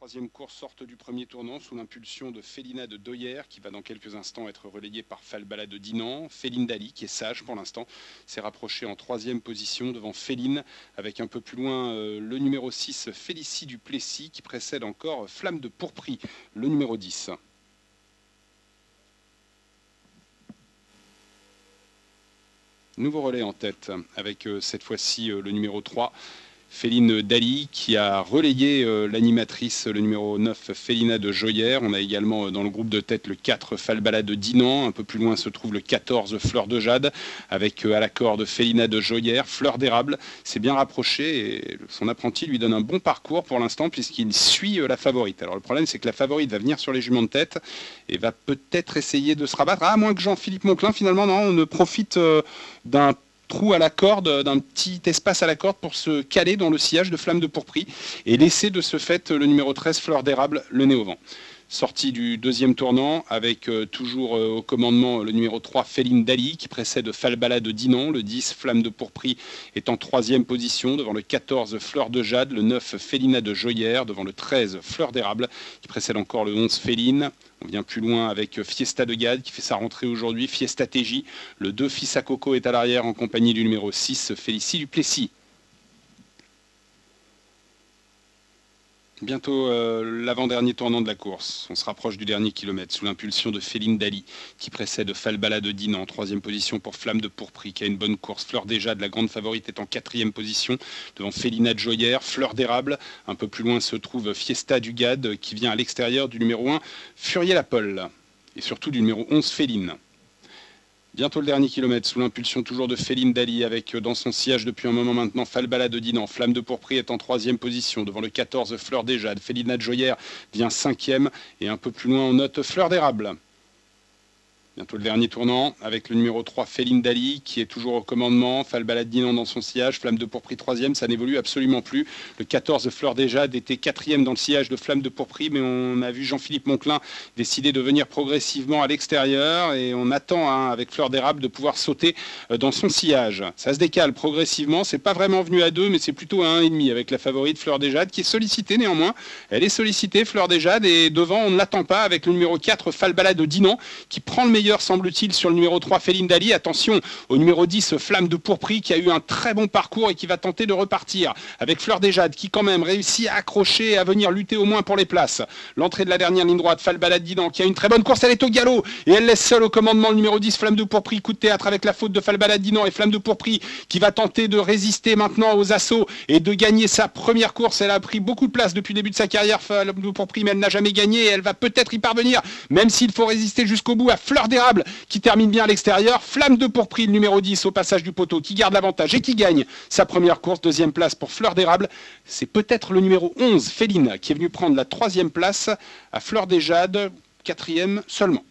Troisième course sorte du premier tournant sous l'impulsion de Félina de Doyer qui va dans quelques instants être relayée par Falbala de Dinan. Féline Dali qui est sage pour l'instant s'est rapproché en troisième position devant Féline avec un peu plus loin le numéro 6 Félicie du Plessis qui précède encore Flamme de Pourpris, le numéro 10. Nouveau relais en tête avec cette fois-ci le numéro 3. Féline Dali qui a relayé l'animatrice, le numéro 9, Félina de Joyer. On a également dans le groupe de tête le 4, Falbala de Dinan. Un peu plus loin se trouve le 14, Fleur de Jade, avec à la corde Félina de Joyer. Fleur d'érable s'est bien rapproché et son apprenti lui donne un bon parcours pour l'instant puisqu'il suit la favorite. Alors le problème c'est que la favorite va venir sur les juments de tête et va peut-être essayer de se rabattre. À moins que Jean-Philippe Monclin finalement non, on ne profite d'un trou à la corde, d'un petit espace à la corde pour se caler dans le sillage de Flamme de Pourpris et laisser de ce fait le numéro 13 Fleur d'érable, le nez au vent. Sortie du deuxième tournant avec toujours au commandement le numéro 3 Féline Dali qui précède Falbala de Dinan. Le 10 Flamme de Pourpris est en troisième position devant le 14 Fleur de Jade, le 9 Félina de Joyer, devant le 13 Fleur d'érable qui précède encore le 11 Féline. On vient plus loin avec Fiesta de Gade qui fait sa rentrée aujourd'hui, Fiesta TJ. Le 2 Fils à Coco est à l'arrière en compagnie du numéro 6 Félicie du Plessis. Bientôt l'avant-dernier tournant de la course. On se rapproche du dernier kilomètre sous l'impulsion de Féline Dali qui précède Falbala de Dinan en troisième position pour Flamme de Pourpris qui a une bonne course. Fleur des Jades, la grande favorite, est en quatrième position devant Félina de Joyer. Fleur d'érable, un peu plus loin se trouve Fiesta du Gade qui vient à l'extérieur du numéro 1 Furier-la-Pole et surtout du numéro 11 Féline. Bientôt le dernier kilomètre, sous l'impulsion toujours de Féline Dali, avec dans son sillage depuis un moment maintenant Falbala de Dinan. Flamme de Pourpris est en troisième position, devant le 14 Fleur des Jades. Félina de Joyer vient cinquième, et un peu plus loin on note Fleur d'érable. Bientôt le dernier tournant, avec le numéro 3 Féline Dali, qui est toujours au commandement. Falbala de Dinan dans son sillage, Flamme de Pourpris troisième, ça n'évolue absolument plus. Le 14 Fleur des Jades était quatrième dans le sillage de Flamme de Pourpris, mais on a vu Jean-Philippe Monclin décider de venir progressivement à l'extérieur, et on attend avec Fleur d'érable de pouvoir sauter dans son sillage. Ça se décale progressivement, c'est pas vraiment venu à 2, mais c'est plutôt à 1,5 avec la favorite Fleur des Jades, qui est sollicitée néanmoins. Elle est sollicitée, Fleur des Jades, et devant on ne l'attend pas avec le numéro 4 Falbala de Dinan, qui prend le meilleur semble-t-il sur le numéro 3 Féline Dali. Attention au numéro 10 Flamme de Pourpris qui a eu un très bon parcours et qui va tenter de repartir avec Fleur des Jades qui quand même réussit à accrocher et à venir lutter au moins pour les places. L'entrée de la dernière ligne droite, Falbala de Dinan qui a une très bonne course, elle est au galop et elle laisse seule au commandement le numéro 10 Flamme de Pourpris. Coup de théâtre avec la faute de Falbala de Dinan et Flamme de Pourpris qui va tenter de résister maintenant aux assauts et de gagner sa première course. Elle a pris beaucoup de place depuis le début de sa carrière Flamme de Pourpris, mais elle n'a jamais gagné et elle va peut-être y parvenir même s'il faut résister jusqu'au bout à Fleur d'érable qui termine bien à l'extérieur. Flamme de Pourpris, le numéro 10 au passage du poteau, qui garde l'avantage et qui gagne sa première course. Deuxième place pour Fleur d'érable. C'est peut-être le numéro 11, Féline, qui est venu prendre la troisième place à Fleur des Jades, quatrième seulement.